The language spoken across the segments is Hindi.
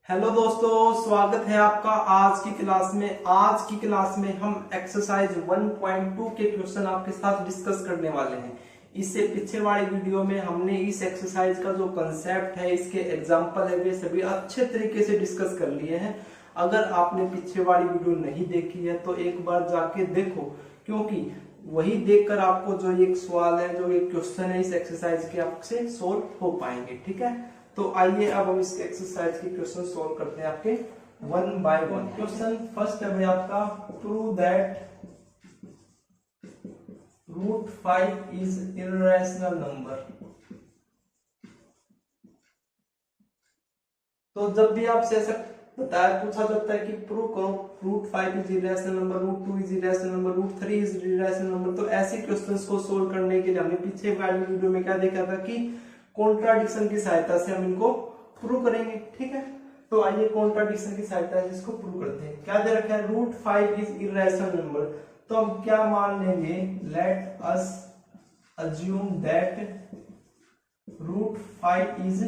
हेलो दोस्तों, स्वागत है आपका आज की क्लास में। आज की क्लास में हम एक्सरसाइज 1.2 के क्वेश्चन आपके साथ डिस्कस करने वाले हैं। इससे पीछे वाली वीडियो में हमने इस एक्सरसाइज का जो कंसेप्ट है, इसके एग्जांपल है, वे सभी अच्छे तरीके से डिस्कस कर लिए हैं। अगर आपने पीछे वाली वीडियो नहीं देखी है तो एक बार जाके देखो, क्योंकि वही देखकर आपको जो एक सवाल है, जो एक क्वेश्चन है इस एक्सरसाइज के आपसे सोल्व हो पाएंगे। ठीक है, तो आइए अब हम इस एक्सरसाइज के क्वेश्चन सोल्व करते हैं आपके one by one. Question first है आपका, prove that √5 is irrational number. तो जब भी आपसे ऐसा बताया पूछा जाता है कि प्रूव करो √5 is irrational number, √2 is irrational number, √3 is irrational number, तो ऐसे क्वेश्चंस को सोल्व करने के लिए हमने पीछे वाली वीडियो में क्या देखा था कि कॉन्ट्राडिक्शन की सहायता से हम इनको प्रूव करेंगे। ठीक है, तो आइए कॉन्ट्राडिक्शन की सहायता से इसको प्रूव करते हैं। क्या दे रखा है, √5 इज इर्रेशनल नंबर, तो हम क्या मान लेंगे, let us assume that √5 is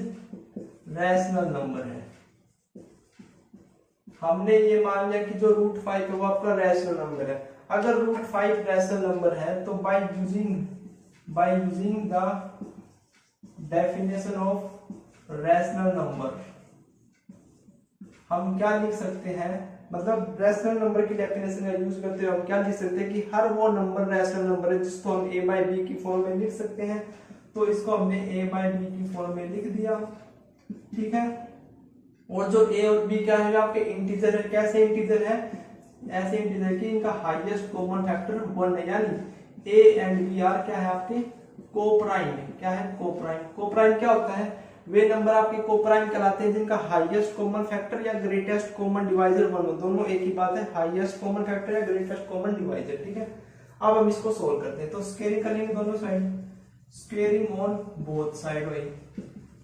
rational number है। हमने ये मान लिया कि जो √5 है वो आपका रैशनल नंबर है। अगर √5 रैशनल नंबर है तो by using the definition of rational number हम क्या लिख सकते हैं, मतलब रैशनल नंबर की डेफिनेशन का यूज करते हुए हम क्या लिख सकते हैं कि हर वो नंबर रैशनल नंबर है जिसको हम a बाई बी की फॉर्म में लिख सकते हैं। तो इसको हमने a बाई बी की फॉर्म में लिख दिया। ठीक है, और जो a और b क्या है, आपके इंटीजर है। कैसे इंटीजर है, ऐसे इंटीजर कि इनका हाईएस्ट कॉमन फैक्टर 1 है, यानी a एंड b आर क्या है, आपके कोप्राइम। क्या है, कोप्राइम। कोप्राइम क्या होता है, वे नंबर आपके कोप्राइम कहलाते हैं जिनका हाईएस्ट कॉमन फैक्टर या ग्रेटेस्ट कॉमन डिवाइजर 1 हो। दोनों एक ही बात है, हाईएस्ट कॉमन फैक्टर या ग्रेटेस्ट कॉमन डिवाइजर। ठीक है, अब हम इसको सोल्व करते हैं। तो स्क्वेयरिंग करेंगे दोनों side, squaring on both side. वही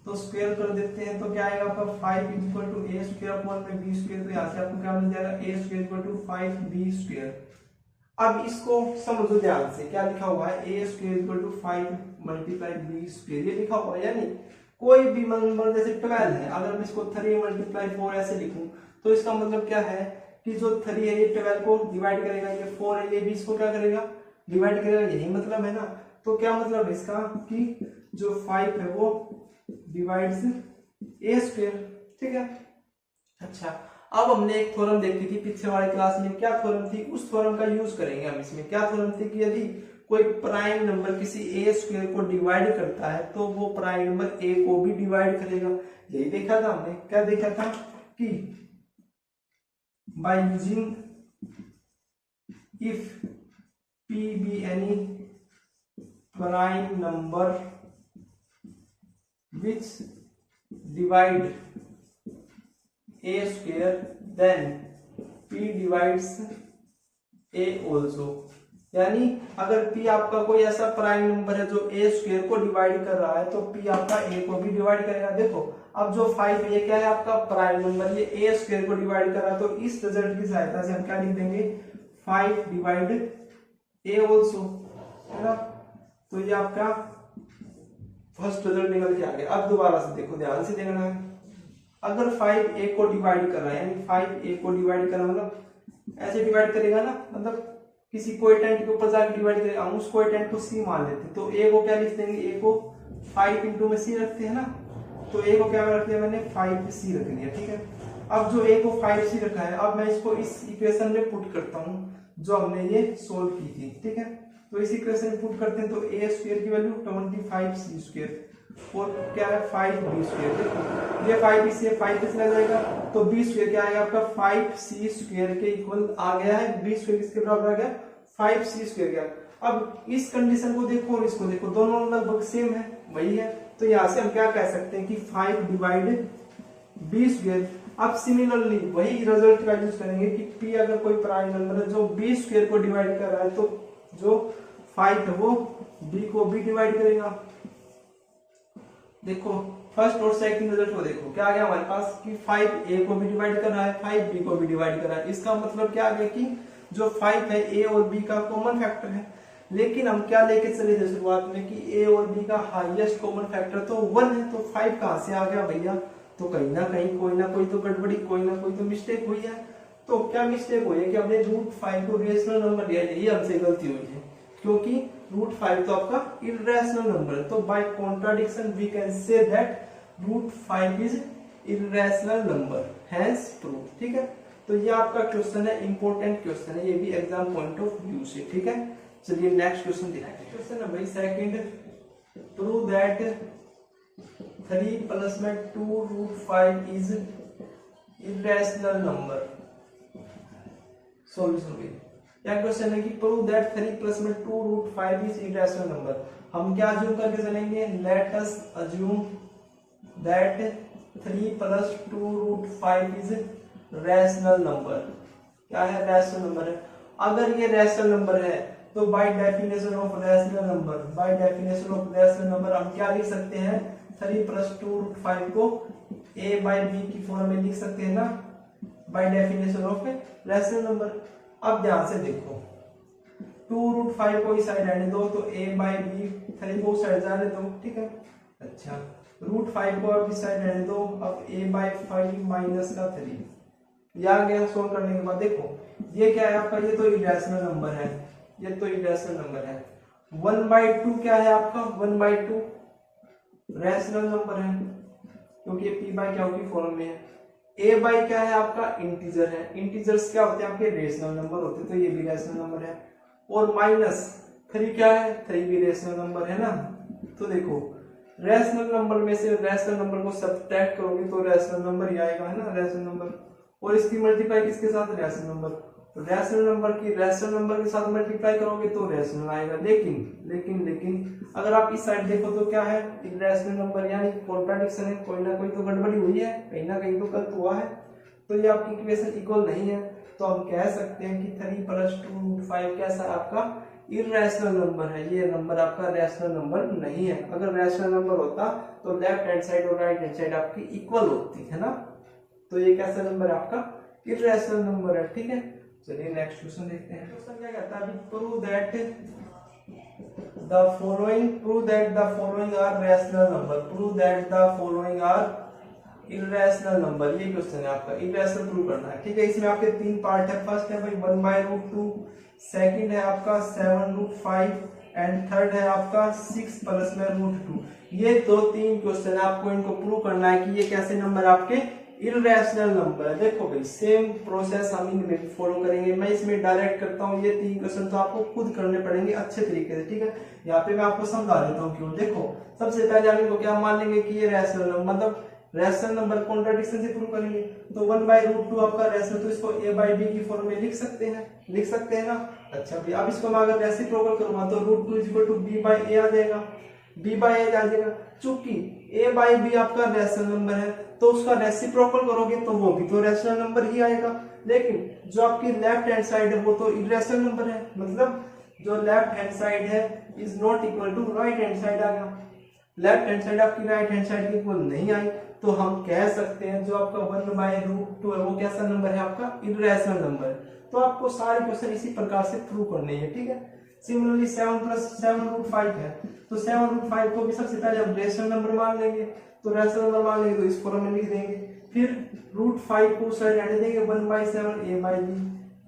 तो स्क्वायर कर देते हैं, तो क्या आएगा आपका 5 equal to a square upon में b स्क्वायर। तो यहाँ से आपको क्या मिल जाएगा, a square equal to 5b square. अब इसको समझो ध्यान से, क्या लिखा हुआ है, a square equal to 5 multiply b square, ये लिखा हुआ है। यानी कोई भी नंबर जैसे 12 है, अगर मैं इसको 3 मल्टीप्लाई 4 ऐसे लिखूं तो इसका मतलब क्या है कि जो 3 है ये 12 को डिवाइड करेगा, ये 4 है ये 20 को क्या करेगा, डिवाइड करेगा। यही मतलब है ना। तो क्या मतलब है इसका कि जो 5 है वो डिवाइड्स a स्क्वायर। ठीक है, अच्छा, अब हमने एक थ्योरम देखी थी पिछले वाली क्लास में। क्या थ्योरम थी, उस थ्योरम का यूज करेंगे हम इसमें। क्या थ्योरम थी कि यदि कोई प्राइम नंबर किसी a स्क्वायर को डिवाइड करता है तो वो प्राइम नंबर a को भी डिवाइड करेगा। यही देखा था हमने। क्या देखा था कि by using if p be any prime number which divide a square then p divides a also। यानी अगर p आपका कोई ऐसा प्राइम नंबर है जो a स्क्वायर को डिवाइड कर रहा है तो p आपका a को भी डिवाइड करेगा। देखो अब जो 5 है ये क्या है, आपका प्राइम नंबर, ये a स्क्वायर को डिवाइड कर रहा है। तो इस रिजल्ट की सहायता से हम क्या लिख देंगे, 5 डिवाइड a ऑल्सो, है ना। तो ये आपका फर्स्ट रिजल्ट निकल के आ गया। अब दोबारा से देखो, ध्यान से देखना है। अगर 5 a को डिवाइड कर रहा है, यानी 5 a को डिवाइड कर रहा है, मतलब ऐसे डिवाइड करेगा ना, मतलब किसी कोएटेंट के ऊपर जाकर डिवाइड करेगा। हम उस कोएटेंट को c मान लेते हैं। तो a को क्या लिख देंगे, a को 5 इंटू में c रखते हैं ना। तो a को क्या रख दिया मैंने, 5c रख दिया। ठीक है, अब जो a को 5c रखा है, अब मैं इसको इस इक्वेशन में पुट करता हूँ जो हमने ये सोल्व की थी। ठीक है, तो इस इक्वेशन में पुट करते हैं तो a स्क्वायर की वैल्यू 25c स्क्वायर और क्या है 5b स्क्वायर। देखो ये 5b से 5 पे चला जाएगा तो b स्क्वायर क्या आएगा आपका 5c स्क्वायर के इक्वल आ गया है। b स्क्वायर किसके बराबर आ गया, 5c स्क्वायर गया। अब इस कंडीशन को देखो और इसको देखो, दोनों लगभग सेम है, वही है। तो यहाँ से हम क्या कह सकते हैं कि 5 डिवाइड b स्क्वायर। अब सिमिलरली वही रिजल्ट का यूज करेंगे कि p अगर कोई प्राइम नंबर है जो b स्क्वायर को डिवाइड कर रहा है तो जो 5 है वो b को भी डिवाइड करेगा। देखो फर्स्ट और सेकंड रिजल्ट को देखो, क्या आ गया हमारे पास कि 5 a को भी डिवाइड कर रहा है, 5 b को भी डिवाइड कर रहा है। इसका मतलब क्या आ गया कि जो 5 है a और b का कॉमन फैक्टर है। लेकिन हम क्या लेके चले थे शुरुआत में कि a और b का हाईएस्ट कॉमन फैक्टर तो 1 है, तो 5 कहां से आ गया भैया, तो कहीं ना कहीं कोई ना कोई तो गड़बड़ी, कोई ना कोई तो मिस्टेक हुई है। तो क्या मिस्टेक हुई है कि हमने √5 को रेशनल नंबर लिया, यही हमसे गलती हुई है, क्योंकि √5 तो आपका इर्रेशनल नंबर है। तो by contradiction we can say that √5 is irrational number, hence prove. ठीक है, तो ये आपका क्वेश्चन है, इंपॉर्टेंट क्वेश्चन है, ये भी एग्जाम पॉइंट ऑफ व्यू से। ठीक है, चलिए नेक्स्ट क्वेश्चन देखते हैं। क्वेश्चन है भाई सेकंड, प्रूव दैट 3 प्लस में 2√5 इज इर्रेशनल नंबर। सॉल्यूशन भी क्या क्वेश्चन है कि प्रूव दैट 3 प्लस में 2√5 इज इर्रेशनल नंबर। हम क्या अज्यूम करके चलेंगे, let us assume that 3 plus 2√5 is rational number. क्या है, रैशनल नंबर है। अगर ये रैशनल नंबर है तो by definition of rational number, by definition of rational number हम क्या लिख सकते हैं, 3 प्लस 2√5 को a बाय b की फॉर्म में लिख सकते हैं ना, by definition of rational number. अब ध्यान से देखो, 2√5 को इस साइड आने दो तो a बाय b, 3 को उस साइड जाने दो। ठीक है, अच्छा √5 को अब इस साइड आने दो, अब a बाय 5 माइनस का 3 ये आ गया। सोल्व करने के बाद देखो ये क्या है आपका, ये तो इर्रेशनल नंबर है, ये तो इर्रेशनल नंबर है। 1/2 क्या है आपका, 1/2 रैशनल नंबर है, क्योंकि p बाय क्या होगी फॉर्म में है। a बाय क्या है आपका, इंटीजर है, इंटीजर्स क्या होते हैं आपके, रेशनल नंबर होते हैं, तो ये भी रैशनल नंबर है। और माइनस 3 क्या है, 3 भी रैशनल नंबर है ना। तो देखो रैशनल नंबर में से रैशनल नंबर को सब्ट्रैक्ट करोगे तो रैशनल नंबर ही आएगा, है ना, रैशनल नंबर। और इसकी मल्टीप्लाई किसके साथ, रैशनल नंबर। रैशनल नंबर की रैशनल नंबर के साथ मल्टीप्लाई करोगे तो रैशनल आएगा। लेकिन अगर आप इस साइड देखो तो क्या है, इर्रेशनल नंबर, यानी कॉन्ट्राडिक्शन है, कोई ना कोई तो गड़बड़ी हुई है, कहीं ना कहीं तो गलत हुआ है। तो ये आपकी इक्वेशन इक्वल नहीं है, तो हम कह सकते हैं कि 3 प्लस 2√5 कैसा आपका इर्रेशनल नंबर है, ये नंबर आपका रैशनल नंबर नहीं है। अगर रैशनल नंबर होता तो लेफ्ट हैंड साइड और राइट हैंड साइड आपकी इक्वल होती है ना। तो ये कैसा नंबर है आपका, इर्रेशनल नंबर है। ठीक है, चलिए नेक्स्ट क्वेश्चन देखते हैं। क्वेश्चन क्या कहता है, prove that the following are rational number, prove that the following are irrational number. ये क्वेश्चन है आपका, इर्रेशनल प्रूव करना है। ठीक है, इसमें आपके 3 पार्ट है। फर्स्ट है भाई 1/√2, सेकंड है आपका 7√5 एंड थर्ड है आपका 6 प्लस में √2। ये 2-3 क्वेश्चन है, आपको इनको प्रूव करना है कि ये कैसे नंबर आपके इर्रेशनल नंबर है। देखो भाई सेम प्रोसेस हम इनमें भी फॉलो करेंगे। मैं इसमें डायरेक्ट करता हूँ, ये 3 क्वेश्चन तो आपको खुद करने पड़ेंगे अच्छे तरीके से। ठीक है, यहाँ पे मैं आपको समझा देता हूँ क्यों। देखो सबसे पहले हम इनको क्या मान लेंगे कि ये रैशनल नंबर, मतलब रैशनल नंबर कॉन्ट्राडिक्शन से प्रूव करेंगे। तो 1/√2 आपका रैशनल, तो इसको a बाय b की फॉर्म में लिख सकते हैं ना। अच्छा भाई अब इसको मैं अगर रेसिप्रोकल करूंगा तो √2 = b बाय a आ जाएगा, b बाय a आ जाएगा। चूंकि a बाय b आपका रैशनल नंबर है तो उसका रेसिप्रोकल करोगे तो वो भी तो रैशनल नंबर ही आएगा। लेकिन जो आपकी लेफ्ट हैंड साइड है वो तो इर्रेशनल नंबर है, मतलब जो लेफ्ट हैंड साइड है is not equal to right hand side आ गया। लेफ्ट हैंड साइड आपकी राइट हैंड साइड के इक्वल नहीं आई, तो हम कह सकते हैं जो आपका 1/√2 है वो कैसा नंबर है आपका, इर्रेशनल नंबर है। तो आपको सारे क्वेश्चन इसी प्रकार से प्रूव करने हैं। ठीक है, सिमिलरली 7 प्लस 7√5 है, तो 7√5 को भी सबसे पहले हम रैशनल नंबर मान लेंगे। तो रैशनल नंबर मान लेंगे तो इस फॉर्म में लिख देंगे, फिर √5 को साइड रहने देंगे, 1/7 a बाय b।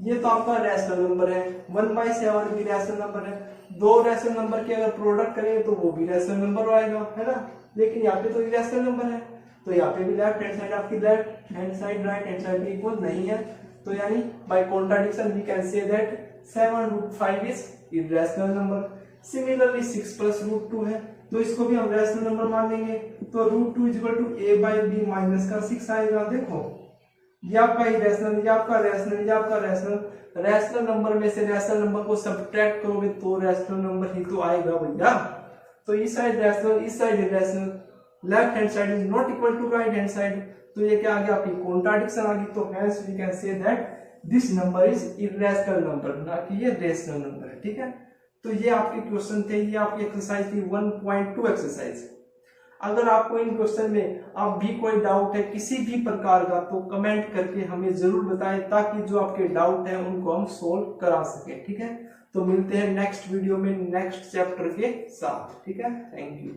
ये तो आपका रैशनल नंबर है, 1/7 भी रैशनल नंबर है। दो रैशनल नंबर के अगर प्रोडक्ट करेंगे तो वो भी रैशनल नंबर आएगा, है ना। लेकिन यहाँ पे तो इर्रेशनल नंबर है, तो यहाँ पे भी लेफ्ट हैंड साइड आपकी left hand side right hand side भी इक्वल नहीं है। तो यानी by contradiction we can say that 7√5 is irrational number. Similarly 6 plus √2 है, तो इसको भी हम रैशनल नंबर मान लेंगे। तो √2 = a बाय b माइनस का 6 आएगा। देखो ये आपका इर्रेशनल, ये आपका रैशनल, ये आपका रैशनल। रैशनल नंबर में से रैशनल नंबर को सब्ट्रैक्ट करोगे तो रैशनल नंबर ही तो आएगा भैया। तो इस साइड रैशनल, इस side irrational, left hand side is not equal to right hand side, तो ये क्या आ गया आपकी कॉन्ट्राडिक्शन आ गई। तो hence we can say that this number is irrational number, ना कि ये रैशनल नंबर है। ठीक है, तो ये आपके क्वेश्चन थे, ये आपकी एक्सरसाइज थी 1.2 एक्सरसाइज। अगर आपको इन क्वेश्चन में अब भी कोई डाउट है किसी भी प्रकार का तो कमेंट करके हमें जरूर बताएं, ताकि जो आपके डाउट है उनको हम सोल्व करा सकें। ठीक है, तो मिलते हैं नेक्स्ट वीडियो में नेक्स्ट चैप्टर के साथ। ठीक है, थैंक यू।